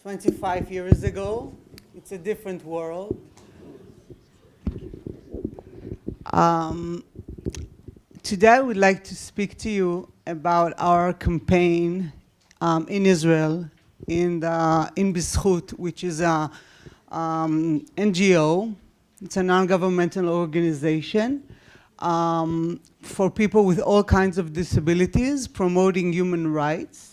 25 years ago. It's a different world. Today I would like to speak to you about our campaign in Israel, in Bizchut, which is a NGO. It's a non-governmental organization for people with all kinds of disabilities, promoting human rights.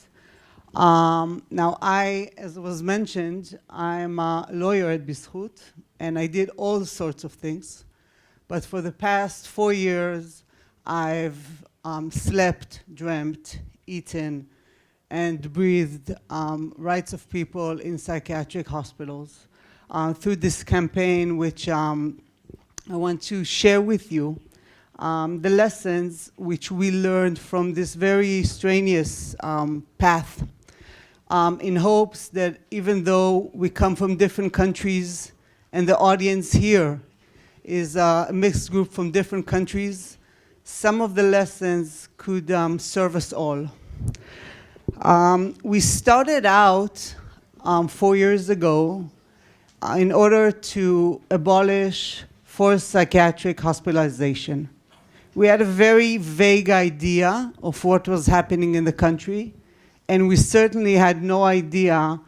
Now, as was mentioned, I'm a lawyer at Bizchut, and I did all sorts of things. But for the past 4 years, I've slept, dreamt, eaten, and breathed rights of people in psychiatric hospitals through this campaign, which I want to share with you the lessons which we learned from this very strenuous path, in hopes that even though we come from different countries and the audience here is a mixed group from different countries, some of the lessons could serve us all. We started out 4 years ago in order to abolish forced psychiatric hospitalization. We had a very vague idea of what was happening in the country, and we certainly had no idea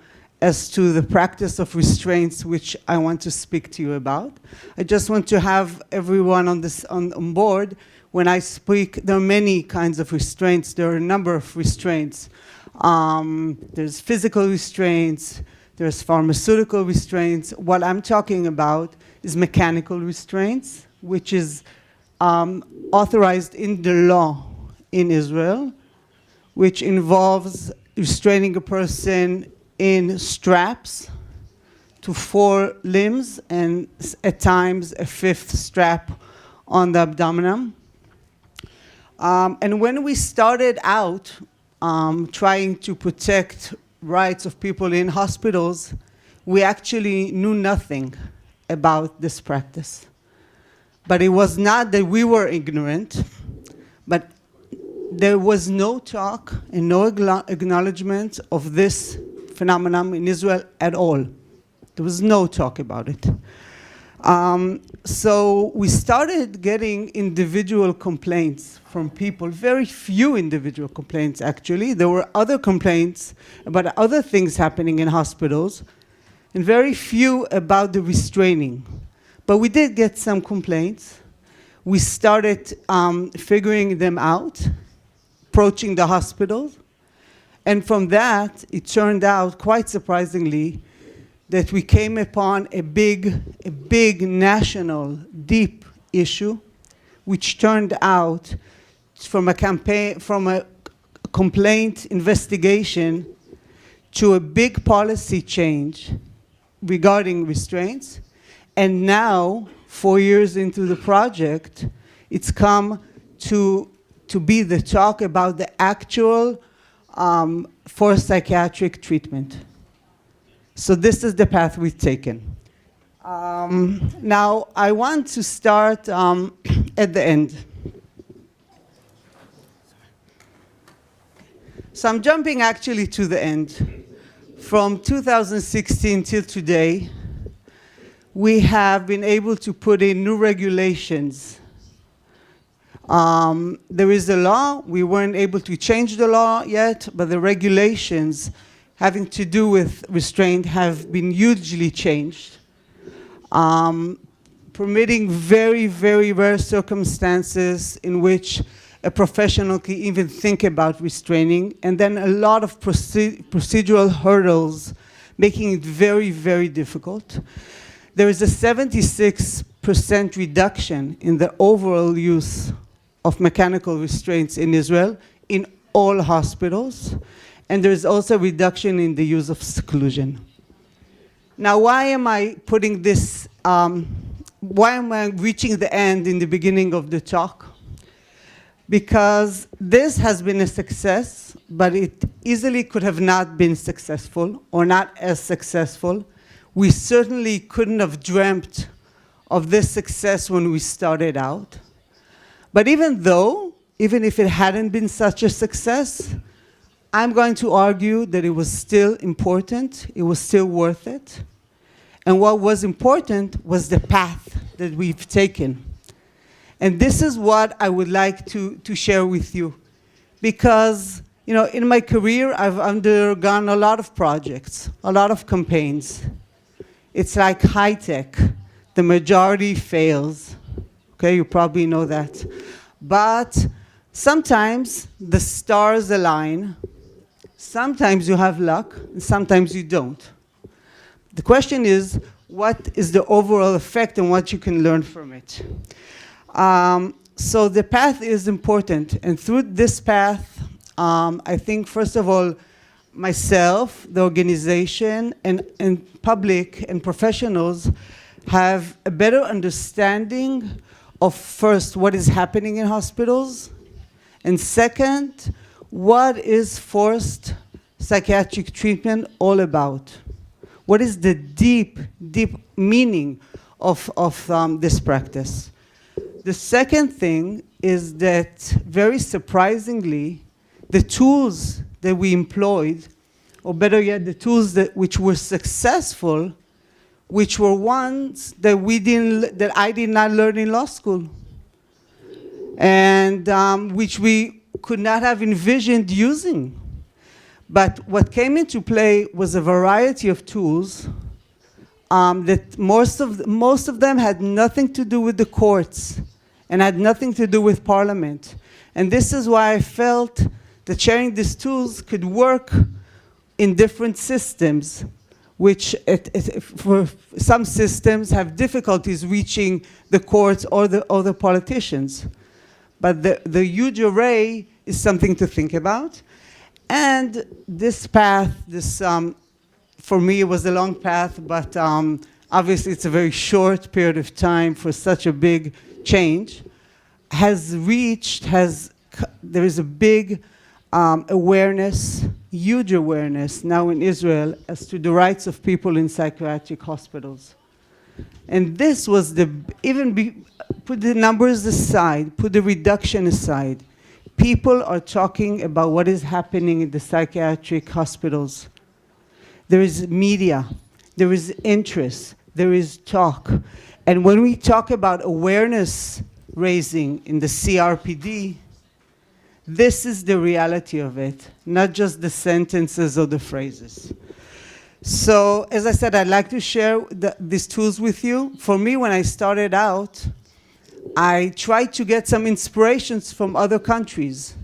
as to the practice of restraints, which I want to speak to you about. I just want to have everyone on board. When I speak, there are many kinds of restraints. There are a number of restraints. There's physical restraints. There's pharmaceutical restraints. What I'm talking about is mechanical restraints, which is authorized in the law in Israel, which involves restraining a person in straps to 4 limbs and at times a 5th strap on the abdomen. And when we started out trying to protect rights of people in hospitals, we actually knew nothing about this practice. But it was not that we were ignorant, but there was no talk and no acknowledgement of this phenomenon in Israel at all. There was no talk about it. So we started getting individual complaints from people, very few individual complaints actually. There were other complaints about other things happening in hospitals, and very few about the restraining. But we did get some complaints. We started figuring them out, approaching the hospitals. And from that, it turned out, quite surprisingly, that we came upon a big national, deep issue, which turned out from a complaint investigation to a big policy change regarding restraints. And now, 4 years into the project, it's come to be the talk about the actual forced psychiatric treatment. So this is the path we've taken. Now, I want to start at the end. So I'm jumping actually to the end. From 2016 till today, we have been able to put in new regulations. There is a law. We weren't able to change the law yet, but the regulations having to do with restraint have been hugely changed, permitting very, very rare circumstances in which a professional can even think about restraining, and then a lot of procedural hurdles, making it very, very difficult. There is a 76% reduction in the overall use of mechanical restraints in Israel in all hospitals, and there is also a reduction in the use of seclusion. Now, why am I putting this, why am I reaching the end in the beginning of the talk? Because this has been a success, but it easily could have not been successful or not as successful. We certainly couldn't have dreamt of this success when we started out. But even if it hadn't been such a success, I'm going to argue that it was still important, it was still worth it. And what was important was the path that we've taken. And this is what I would like to share with you. Because, you know, in my career, I've undergone a lot of projects, a lot of campaigns. It's like high tech. The majority fails. Okay, you probably know that. But sometimes the stars align. Sometimes you have luck, and sometimes you don't. The question is, what is the overall effect and what you can learn from it? So the path is important, and through this path, I think, first of all, myself, the organization, and public and professionals have a better understanding of, first, what is happening in hospitals, and second, what is forced psychiatric treatment all about? What is the deep, deep meaning of this practice? The second thing is that, very surprisingly, the tools that we employed, or better yet, the tools which were successful, which were ones that I did not learn in law school, and which we could not have envisioned using. But what came into play was a variety of tools that most of them had nothing to do with the courts and had nothing to do with parliament. And this is why I felt that sharing these tools could work in different systems, which for some systems have difficulties reaching the courts or the politicians. But the huge array is something to think about. And this path, for me, it was a long path, but obviously it's a very short period of time for such a big change, there is a big awareness, huge awareness now in Israel as to the rights of people in psychiatric hospitals. And this was put the numbers aside, put the reduction aside. People are talking about what is happening in the psychiatric hospitals. There is media, there is interest, there is talk. And when we talk about awareness raising in the CRPD, this is the reality of it, not just the sentences or the phrases. So, as I said, I'd like to share these tools with you. For me, when I started out, I tried to get some inspirations from other countries.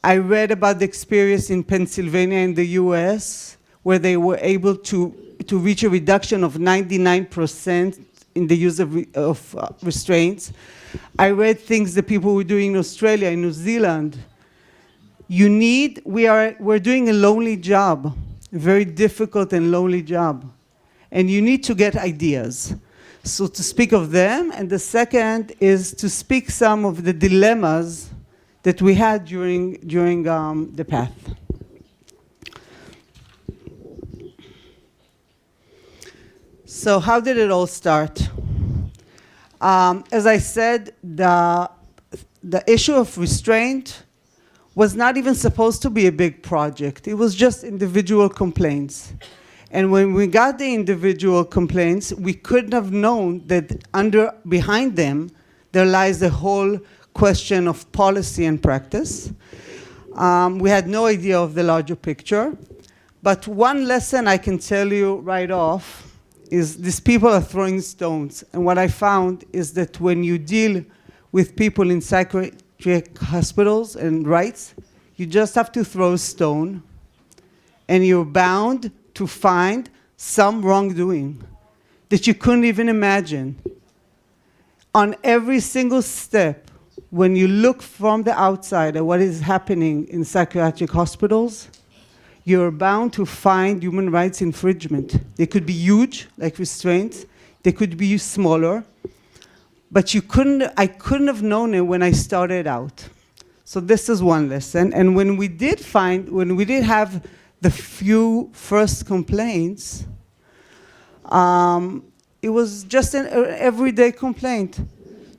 I read about the experience in Pennsylvania in the US, where they were able to reach a reduction of 99% in the use of restraints. I read things that people were doing in Australia, in New Zealand. We're doing a lonely job, a very difficult and lonely job. And you need to get ideas. So to speak of them, and the second is to speak some of the dilemmas that we had during the path. So how did it all start? As I said, the issue of restraint was not even supposed to be a big project. It was just individual complaints. And when we got the individual complaints, we couldn't have known that behind them, there lies a whole question of policy and practice. We had no idea of the larger picture. But one lesson I can tell you right off is these people are throwing stones. And what I found is that when you deal with people in psychiatric hospitals and rights, you just have to throw a stone, and you're bound to find some wrongdoing that you couldn't even imagine. On every single step, when you look from the outside at what is happening in psychiatric hospitals, you're bound to find human rights infringement. They could be huge, like restraints. They could be smaller. But I couldn't have known it when I started out. So this is one lesson. And when we did have the few first complaints, it was just an everyday complaint.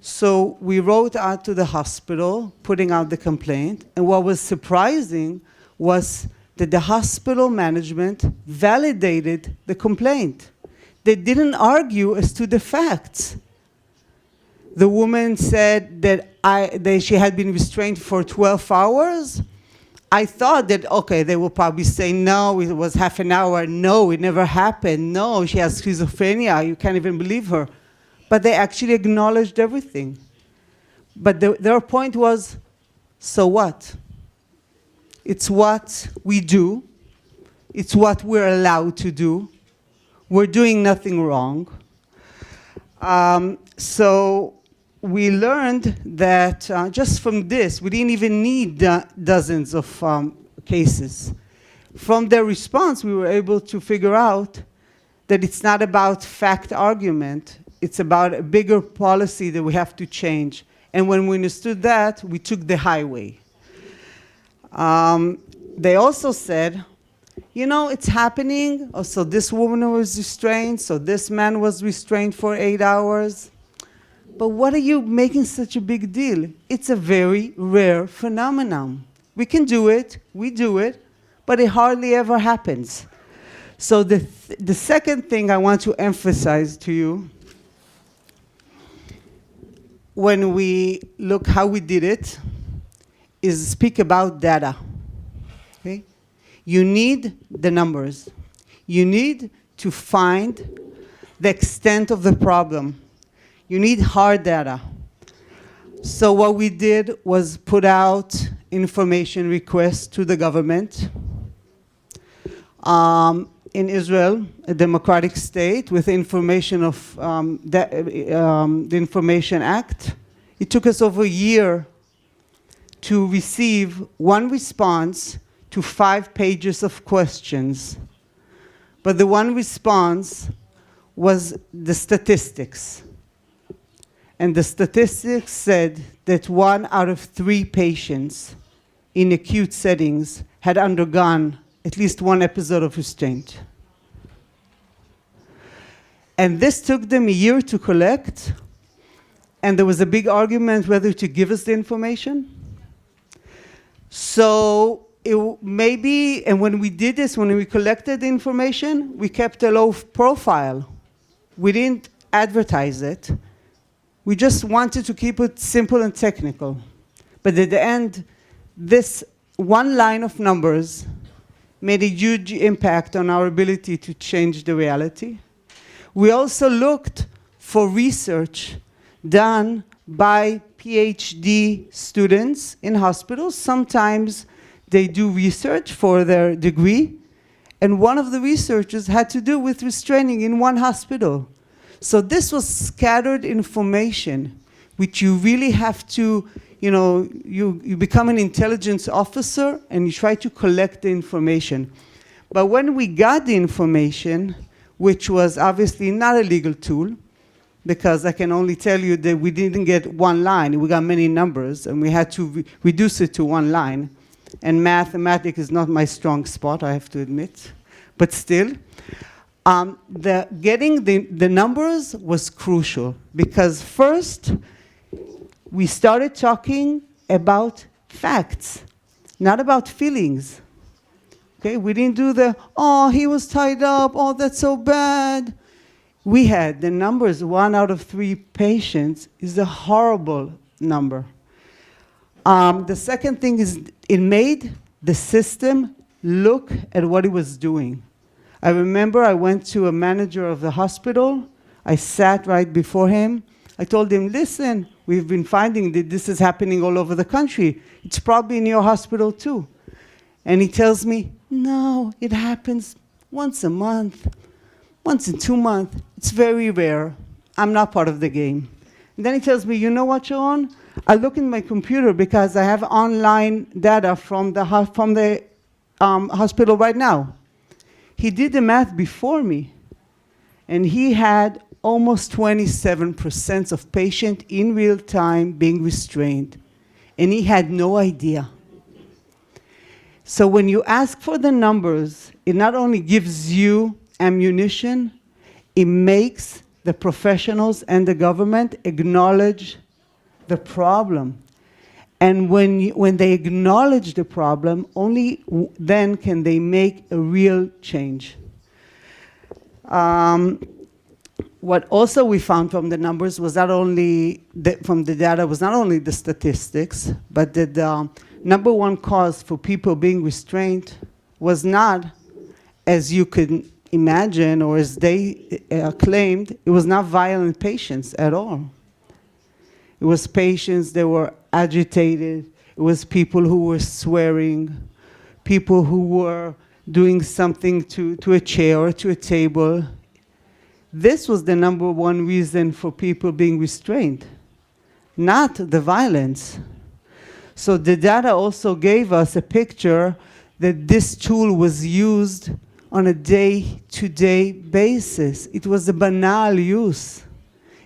So we wrote out to the hospital, putting out the complaint. And what was surprising was that the hospital management validated the complaint. They didn't argue as to the facts. The woman said that she had been restrained for 12 hours. I thought that, okay, they will probably say, no, it was half an hour. No, it never happened. No, she has schizophrenia. You can't even believe her. But they actually acknowledged everything. But their point was, so what? It's what we do. It's what we're allowed to do. We're doing nothing wrong. So we learned that just from this, we didn't even need dozens of cases. From their response, we were able to figure out that it's not about fact argument. It's about a bigger policy that we have to change. And when we understood that, we took the highway. They also said, you know, it's happening. Oh, so this woman was restrained, so this man was restrained for 8 hours. But what are you making such a big deal? It's a very rare phenomenon. We can do it, we do it, but it hardly ever happens. So the second thing I want to emphasize to you, when we look how we did it, is speak about data. Okay? You need the numbers. You need to find the extent of the problem. You need hard data. So what we did was put out information requests to the government. In Israel, a democratic state with information of the Information Act, it took us over a year to receive one response to 5 pages of questions. But the one response was the statistics. And the statistics said that 1 out of 3 patients in acute settings had undergone at least one episode of restraint. And this took them a year to collect, and there was a big argument whether to give us the information. So maybe, and when we did this, when we collected the information, we kept a low profile. We didn't advertise it. We just wanted to keep it simple and technical. But at the end, this one line of numbers made a huge impact on our ability to change the reality. We also looked for research done by PhD students in hospitals. Sometimes they do research for their degree, and one of the researchers had to do with restraining in one hospital. So this was scattered information, which you really have to, you become an intelligence officer and you try to collect the information. But when we got the information, which was obviously not a legal tool, because I can only tell you that we didn't get one line, we got many numbers, and we had to reduce it to one line. And mathematics is not my strong spot, I have to admit. But still, getting the numbers was crucial, because first, we started talking about facts, not about feelings. Okay, we didn't do oh, he was tied up, oh, that's so bad. We had the numbers, 1 out of 3 patients is a horrible number. The second thing is it made the system look at what it was doing. I remember I went to a manager of the hospital. I sat right before him. I told him, listen, we've been finding that this is happening all over the country. It's probably in your hospital too. And he tells me, no, it happens once a month, once in 2 months. It's very rare. I'm not part of the game. And then he tells me, you know what, Sharon? I look in my computer because I have online data from the hospital right now. He did the math before me, and he had almost 27% of patients in real time being restrained, and he had no idea. So when you ask for the numbers, it not only gives you ammunition, it makes the professionals and the government acknowledge the problem. And when they acknowledge the problem, only then can they make a real change. What also we found from the numbers was not only, from the data, was not only the statistics, but that the number one cause for people being restrained was not, as you could imagine, or as they claimed, it was not violent patients at all. It was patients that were agitated. It was people who were swearing, people who were doing something to a chair or to a table. This was the number one reason for people being restrained, not the violence. So the data also gave us a picture that this tool was used on a day-to-day basis. It was a banal use.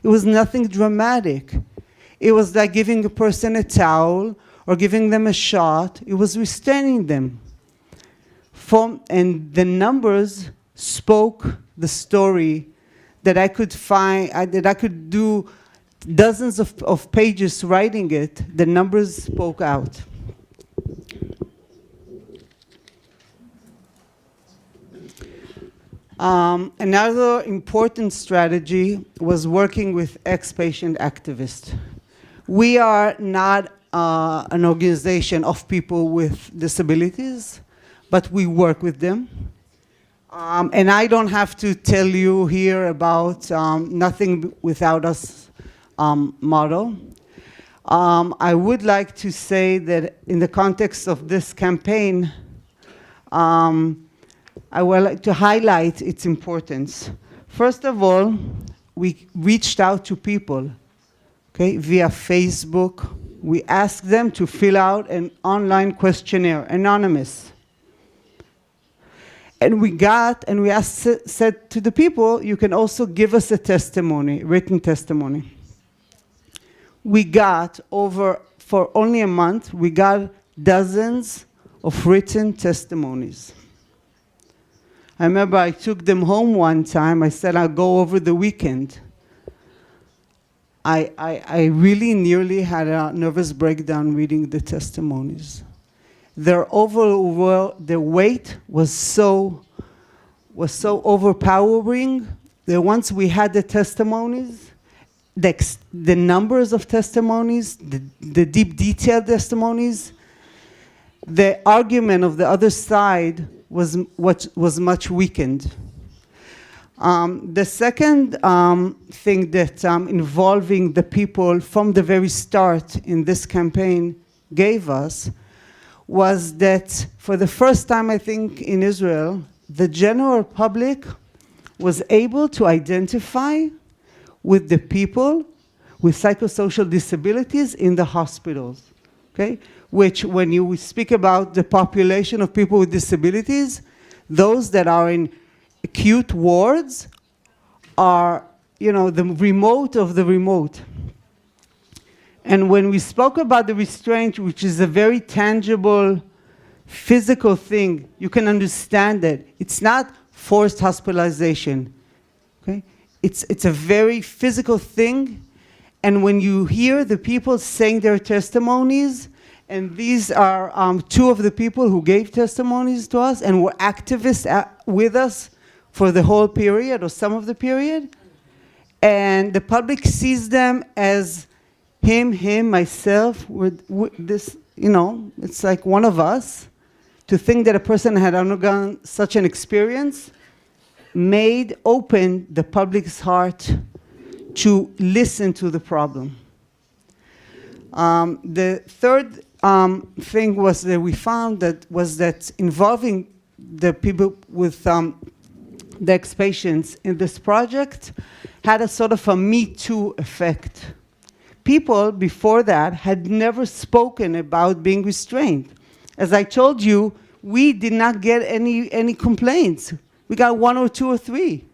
It was nothing dramatic. It was like giving a person a towel or giving them a shot. It was restraining them. And the numbers spoke the story that I could find, that I could do dozens of pages writing it. The numbers spoke out. Another important strategy was working with ex-patient activists. We are not an organization of people with disabilities, but we work with them. And I don't have to tell you here about Nothing Without Us model. I would like to say that in the context of this campaign, I would like to highlight its importance. First of all, we reached out to people, okay, via Facebook. We asked them to fill out an online questionnaire, anonymous. And we said to the people, you can also give us a testimony, written testimony. We got for only a month, we got dozens of written testimonies. I remember I took them home one time. I said, I'll go over the weekend. I really nearly had a nervous breakdown reading the testimonies. The weight was so overpowering that once we had the testimonies, the numbers of testimonies, the deep detailed testimonies, the argument of the other side was much weakened. The second thing that involving the people from the very start in this campaign gave us was that for the first time, I think, in Israel, the general public was able to identify with the people with psychosocial disabilities in the hospitals, okay? Which, when we speak about the population of people with disabilities, those that are in acute wards are, the remote of the remote. And when we spoke about the restraint, which is a very tangible, physical thing, you can understand that. It's not forced hospitalization, okay? It's a very physical thing. And when you hear the people saying their testimonies, and these are two of the people who gave testimonies to us and were activists with us for the whole period or some of the period, and the public sees them as him, myself, with this, it's like one of us. To think that a person had undergone such an experience opened the public's heart to listen to the problem. The third thing was that we found that involving the people with the ex-patients in this project had a sort of a Me Too effect. People before that had never spoken about being restrained. As I told you, we did not get any complaints. We got 1 or 2 or 3.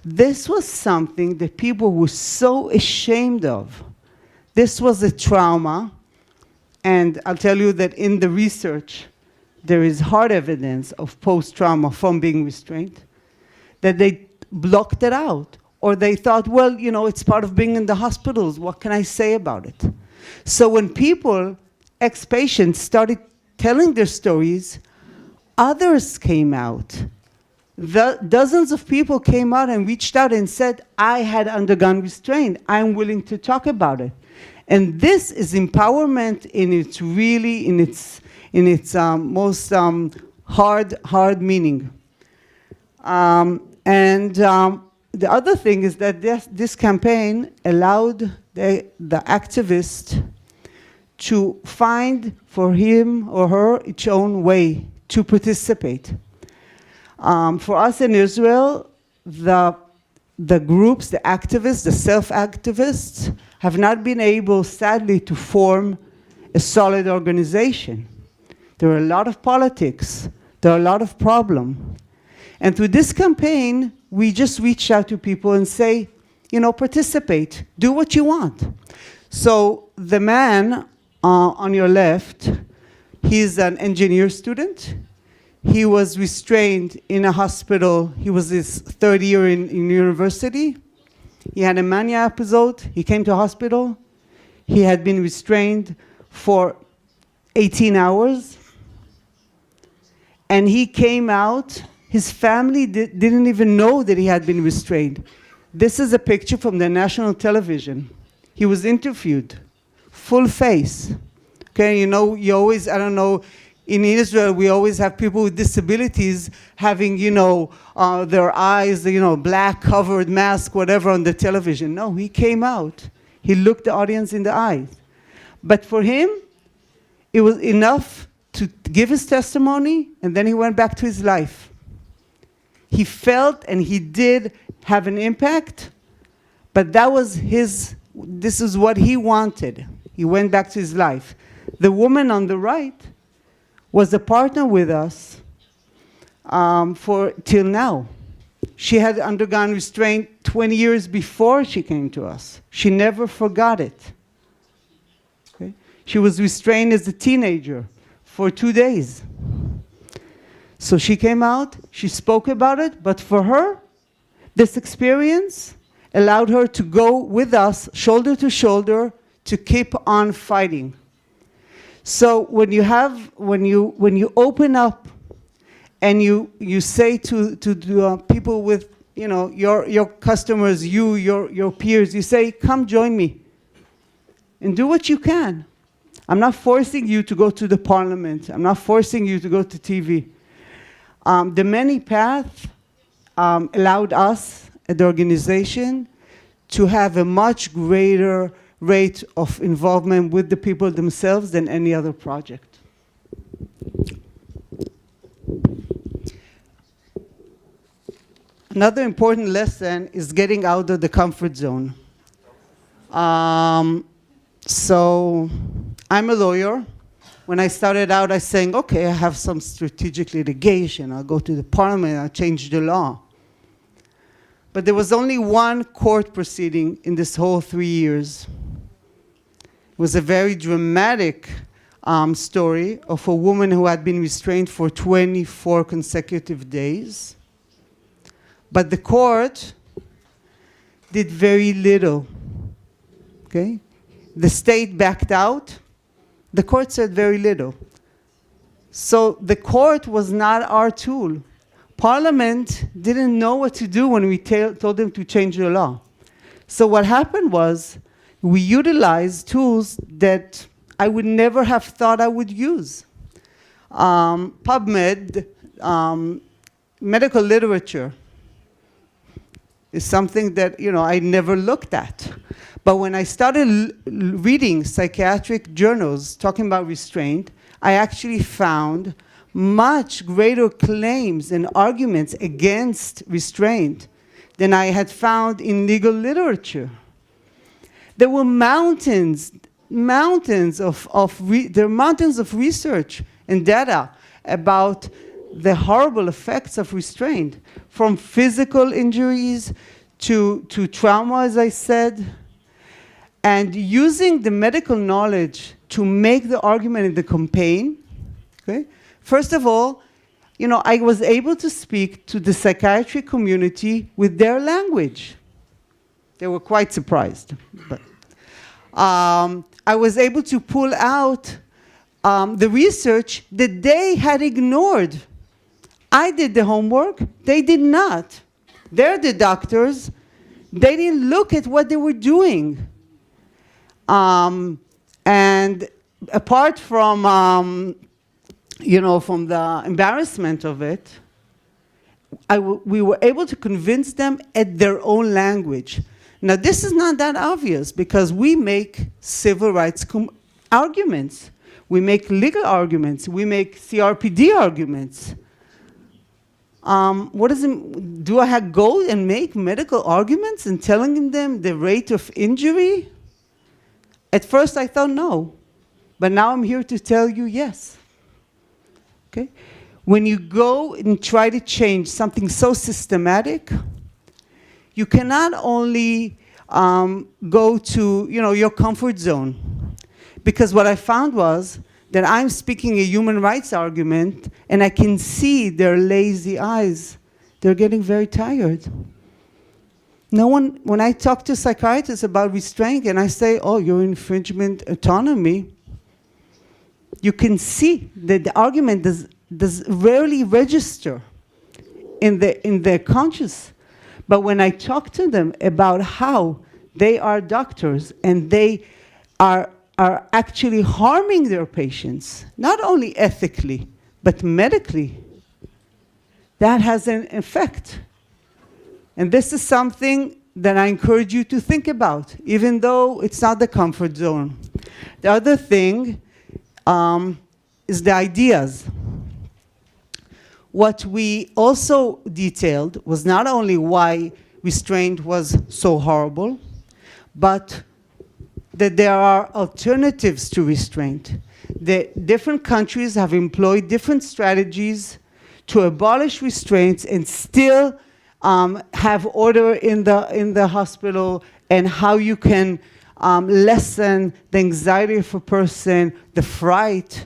This was something that people were so ashamed of. This was a trauma, and I'll tell you that in the research, there is hard evidence of post-trauma from being restrained, that they blocked it out. Or they thought, well, it's part of being in the hospitals. What can I say about it? So when people, ex-patients, started telling their stories, others came out. Dozens of people came out and reached out and said, I had undergone restraint. I'm willing to talk about it. And this is empowerment in its most hard meaning. The other thing is that this campaign allowed the activist to find for him or her its own way to participate. For us in Israel, the groups, the activists, the self-activists, have not been able, sadly, to form a solid organization. There are a lot of politics. There are a lot of problems. And through this campaign, we just reach out to people and say, participate, do what you want. So the man on your left, he's an engineer student. He was restrained in a hospital. He was his third year in university. He had a mania episode. He came to hospital. He had been restrained for 18 hours. And he came out. His family didn't even know that he had been restrained. This is a picture from the national television. He was interviewed, full face. Okay, you always, I don't know, in Israel, we always have people with disabilities having, their eyes, black covered mask, whatever, on the television. No, he came out. He looked the audience in the eyes. But for him, it was enough to give his testimony, and then he went back to his life. He felt and he did have an impact, but this is what he wanted. He went back to his life. The woman on the right was a partner with us till now. She had undergone restraint 20 years before she came to us. She never forgot it. Okay? She was restrained as a teenager for 2 days. So she came out, she spoke about it, but for her, this experience allowed her to go with us, shoulder to shoulder, to keep on fighting. So when you open up and you say to people with, your customers, your peers, you say, come join me and do what you can. I'm not forcing you to go to the parliament. I'm not forcing you to go to TV. The many paths allowed us at the organization to have a much greater rate of involvement with the people themselves than any other project. Another important lesson is getting out of the comfort zone. So I'm a lawyer. When I started out, I was saying, okay, I have some strategic litigation. I'll go to the parliament, I'll change the law. But there was only one court proceeding in this whole 3 years. It was a very dramatic story of a woman who had been restrained for 24 consecutive days. But the court did very little. Okay? The state backed out. The court said very little. So the court was not our tool. Parliament didn't know what to do when we told them to change the law. So what happened was we utilized tools that I would never have thought I would use. PubMed, medical literature, is something that I never looked at. But when I started reading psychiatric journals talking about restraint, I actually found much greater claims and arguments against restraint than I had found in legal literature. There were mountains of research and data about the horrible effects of restraint, from physical injuries to trauma, as I said. And using the medical knowledge to make the argument in the campaign, okay? First of all, I was able to speak to the psychiatric community with their language. They were quite surprised. But I was able to pull out the research that they had ignored. I did the homework, they did not. They're the doctors. They didn't look at what they were doing. And apart from, from the embarrassment of it, we were able to convince them at their own language. Now, this is not that obvious because we make civil rights arguments. We make legal arguments. We make CRPD arguments. Do I go and make medical arguments and telling them the rate of injury? At first I thought no, but now I'm here to tell you yes. Okay? When you go and try to change something so systematic, you cannot only go to your comfort zone. Because what I found was that I'm speaking a human rights argument and I can see their lazy eyes. They're getting very tired. When I talk to psychiatrists about restraint and I say, oh, you're infringement autonomy, you can see that the argument does rarely register in their conscious. But when I talk to them about how they are doctors and they are actually harming their patients, not only ethically, but medically, that has an effect. And this is something that I encourage you to think about, even though it's not the comfort zone. The other thing is the ideas. What we also detailed was not only why restraint was so horrible, but that there are alternatives to restraint. The different countries have employed different strategies to abolish restraints and still have order in the hospital, and how you can lessen the anxiety of a person, the fright,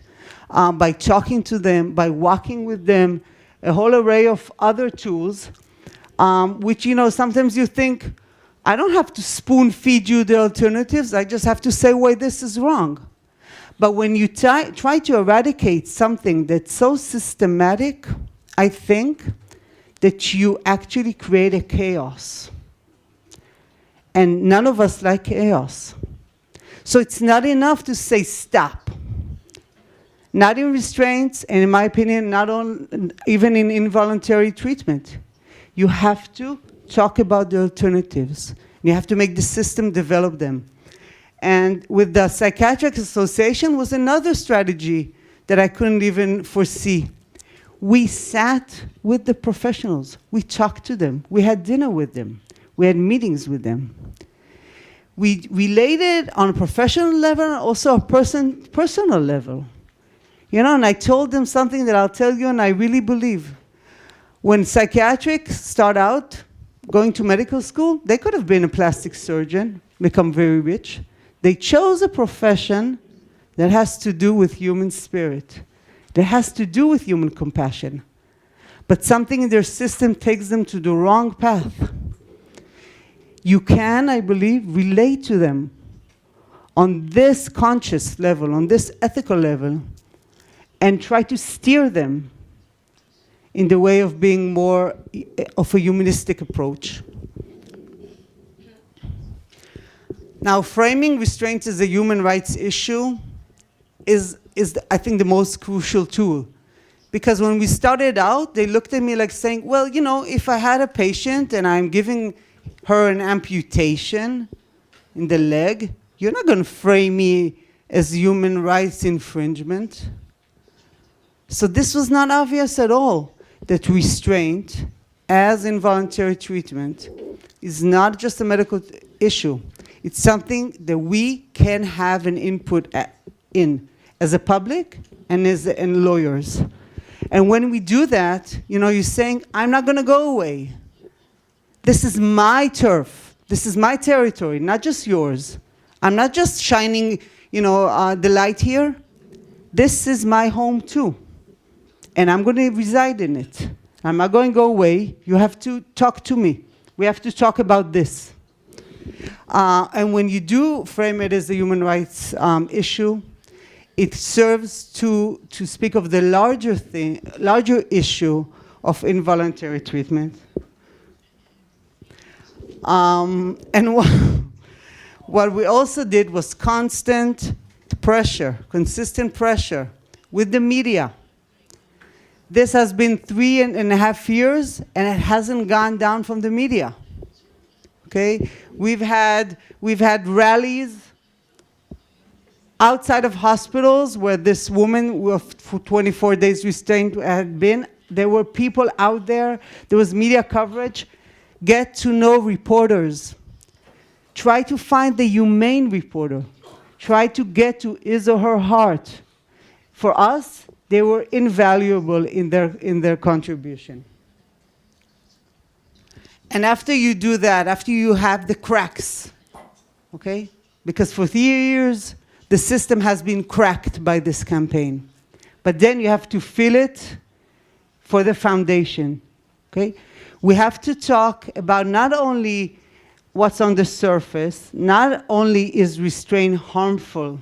by talking to them, by walking with them, a whole array of other tools, which, sometimes you think, I don't have to spoon feed you the alternatives, I just have to say why this is wrong. But when you try to eradicate something that's so systematic, I think that you actually create a chaos. And none of us like chaos. So it's not enough to say stop. Not in restraints, and in my opinion, even in involuntary treatment. You have to talk about the alternatives. You have to make the system develop them. And with the Psychiatric Association was another strategy that I couldn't even foresee. We sat with the professionals. We talked to them. We had dinner with them. We had meetings with them. We related on a professional level and also a personal level. And I told them something that I'll tell you and I really believe. When psychiatric start out going to medical school, they could have been a plastic surgeon, become very rich. They chose a profession that has to do with human spirit, that has to do with human compassion. But something in their system takes them to the wrong path. You can, I believe, relate to them on this conscious level, on this ethical level, and try to steer them in the way of being more of a humanistic approach. Now, framing restraint as a human rights issue is I think, the most crucial tool. Because when we started out, they looked at me like saying, well, if I had a patient and I'm giving her an amputation in the leg, you're not going to frame me as human rights infringement. So this was not obvious at all, that restraint as involuntary treatment is not just a medical issue. It's something that we can have an input in as a public and as lawyers. And when we do that, you're saying, I'm not going to go away. This is my turf. This is my territory, not just yours. I'm not just shining, the light here. This is my home too. And I'm going to reside in it. I'm not going to go away. You have to talk to me. We have to talk about this. And when you do frame it as a human rights issue, it serves to speak of the larger issue of involuntary treatment. And what we also did was consistent pressure with the media. This has been 3.5 years, and it hasn't gone down from the media. Okay, we've had rallies outside of hospitals where this woman for 24 days restraint had been. There were people out there. There was media coverage. Get to know reporters. Try to find the humane reporter. Try to get to his or her heart. For us, they were invaluable in their contribution. And after you do that, after you have the cracks, okay? Because for 3 years, the system has been cracked by this campaign. But then you have to fill it for the foundation, okay? We have to talk about not only what's on the surface, not only is restraint harmful,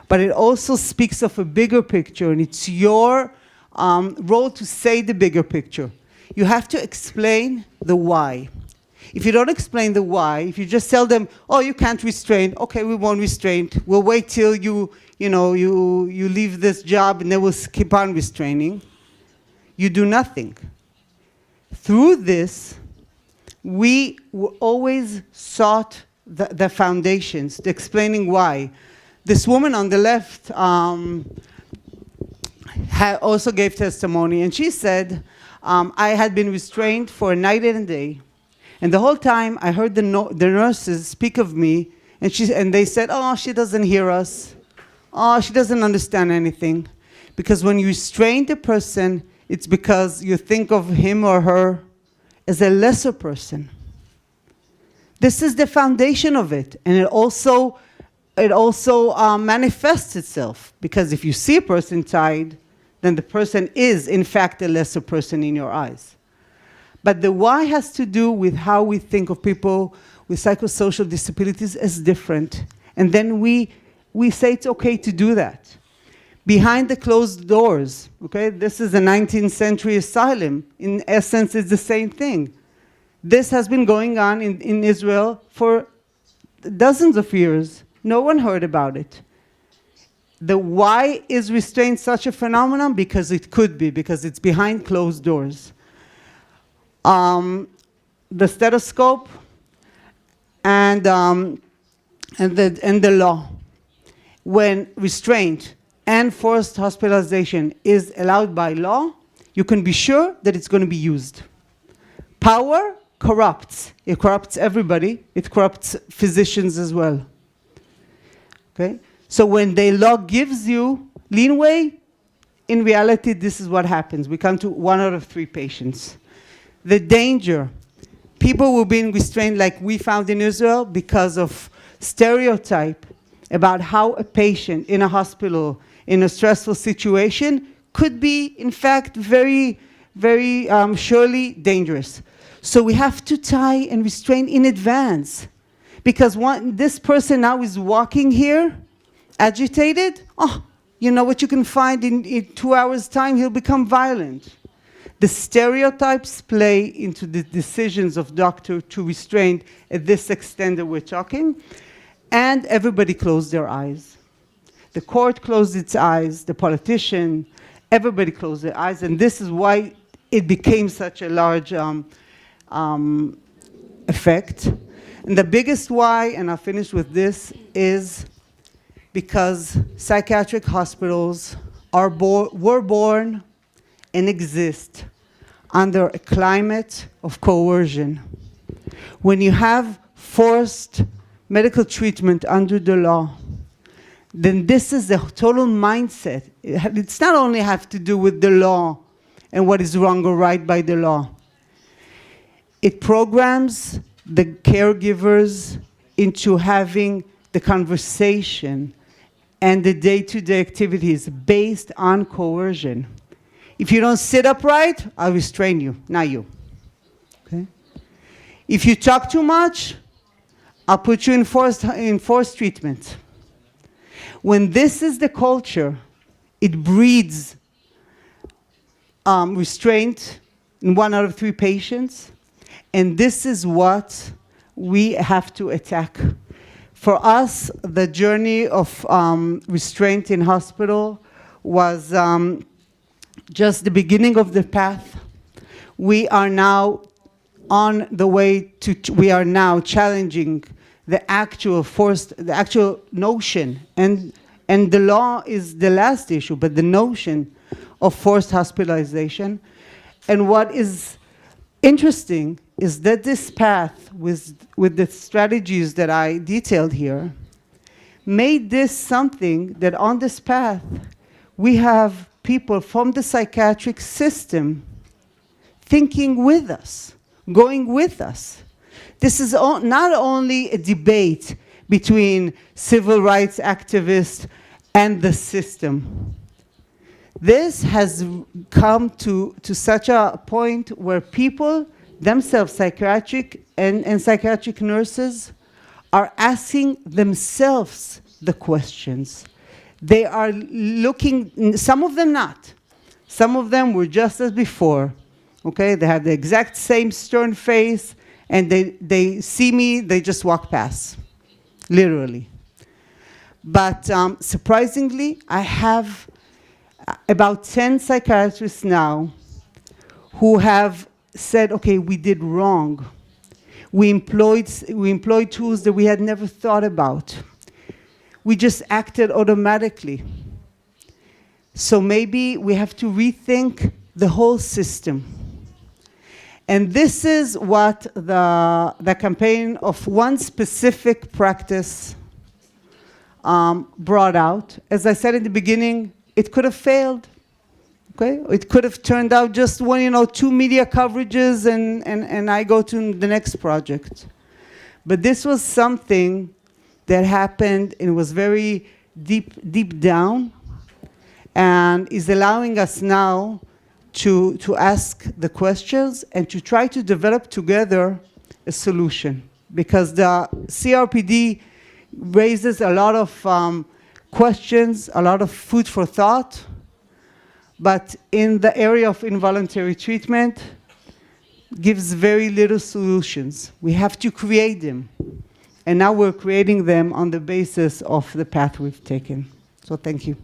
but it also speaks of a bigger picture, and it's your role to say the bigger picture. You have to explain the why. If you don't explain the why, if you just tell them, oh, you can't restrain, okay, we won't restrain. We'll wait till you leave this job and then we'll keep on restraining. You do nothing. Through this, we always sought the foundations, the explaining why. This woman on the left also gave testimony, and she said, I had been restrained for a night and a day, and the whole time I heard the nurses speak of me, and they said, oh, she doesn't hear us. Oh, she doesn't understand anything. Because when you restrain the person, it's because you think of him or her as a lesser person. This is the foundation of it, and it also manifests itself, because if you see a person tied, then the person is, in fact, a lesser person in your eyes. But the why has to do with how we think of people with psychosocial disabilities as different. And then we say it's okay to do that. Behind the closed doors, okay? This is a 19th century asylum. In essence, it's the same thing. This has been going on in Israel for dozens of years. No one heard about it. The why is restraint such a phenomenon? Because it could be, because it's behind closed doors. The stethoscope and the law. When restraint and forced hospitalization is allowed by law, you can be sure that it's going to be used. Power corrupts. It corrupts everybody. It corrupts physicians as well. Okay? So when the law gives you leeway, in reality, this is what happens. We come to 1 out of 3 patients. The danger. People were being restrained like we found in Israel because of stereotype about how a patient in a hospital in a stressful situation could be, in fact, very, very surely dangerous. So we have to tie and restrain in advance. Because this person now is walking here, agitated. Oh, you know what you can find in 2 hours' time? He'll become violent. The stereotypes play into the decisions of doctor to restrain at this extent that we're talking. And everybody closed their eyes. The court closed its eyes, the politician, everybody closed their eyes, and this is why it became such a large effect. And the biggest why, and I'll finish with this, is because psychiatric hospitals were born and exist under a climate of coercion. When you have forced medical treatment under the law, then this is the total mindset. It's not only have to do with the law and what is wrong or right by the law. It programs the caregivers into having the conversation and the day-to-day activities based on coercion. If you don't sit upright, I'll restrain you, not you. Okay? If you talk too much, I'll put you in forced treatment. When this is the culture, it breeds restraint in 1 out of 3 patients, and this is what we have to attack. For us, the journey of restraint in hospital was just the beginning of the path. We are now on the way to, we are now challenging the actual notion, and the law is the last issue, but the notion of forced hospitalization. And what is interesting is that this path, with the strategies that I detailed here, made this something that on this path, we have people from the psychiatric system thinking with us, going with us. This is not only a debate between civil rights activists and the system. This has come to such a point where people themselves, psychiatric and psychiatric nurses, are asking themselves the questions. They are looking, some of them not. Some of them were just as before. Okay, they have the exact same stern face, and they see me, they just walk past, literally. But surprisingly, I have about 10 psychiatrists now who have said, okay, we did wrong. We employed tools that we had never thought about. We just acted automatically. So maybe we have to rethink the whole system. And this is what the campaign of one specific practice brought out. As I said in the beginning, it could have failed. Okay? It could have turned out just one, 2 media coverages and I go to the next project. But this was something that happened and was very deep down, and is allowing us now to ask the questions and to try to develop together a solution. Because the CRPD raises a lot of questions, a lot of food for thought, but in the area of involuntary treatment, gives very little solutions. We have to create them. And now we're creating them on the basis of the path we've taken. So thank you.